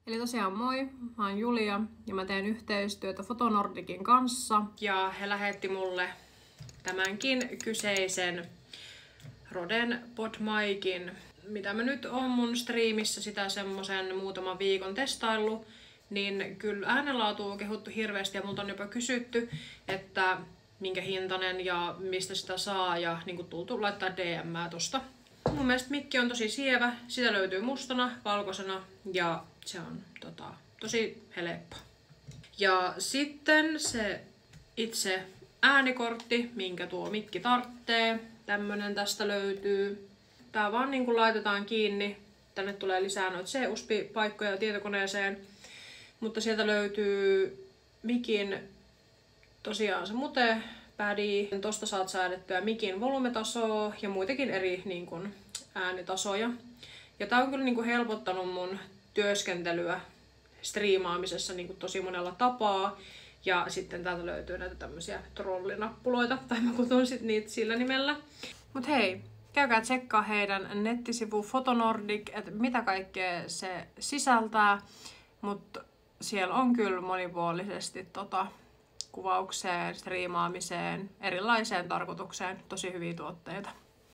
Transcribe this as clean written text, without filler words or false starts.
Eli tosiaan moi, mä oon Julia ja mä teen yhteistyötä Fotonordicin kanssa. Ja he lähetti mulle tämänkin kyseisen Roden PodMicin, mitä mä nyt oon mun striimissä sitä semmosen muutaman viikon testaillut. Niin kyllä äänenlaatu on kehuttu hirveästi ja multa on jopa kysytty, että minkä hintainen ja mistä sitä saa ja niin tultu laittaa DM:ää tosta. Mun mielestä mikki on tosi sievä, sitä löytyy mustana, valkoisena ja se on tosi helppo. Ja sitten se itse äänikortti, minkä tuo mikki tarvitsee. Tämmönen tästä löytyy. Tää vaan niinku laitetaan kiinni. Tänne tulee lisää noita C-USB-paikkoja tietokoneeseen. Mutta sieltä löytyy mikin tosiaan se mute-pädi. Tosta saat säädettyä mikin volumetasoa ja muitakin eri niin kun, äänitasoja. Ja tää on kyllä niin kun, helpottanut mun työskentelyä striimaamisessa niin kun, tosi monella tapaa. Ja sitten täältä löytyy näitä tämmösiä trollinappuloita, tai mä kutsun sit niitä sillä nimellä. Mut hei, käykää tsekkaa heidän nettisivu Fotonordic, että mitä kaikkea se sisältää. Mut siellä on kyllä monipuolisesti kuvaukseen, striimaamiseen, erilaiseen tarkoitukseen tosi hyviä tuotteita.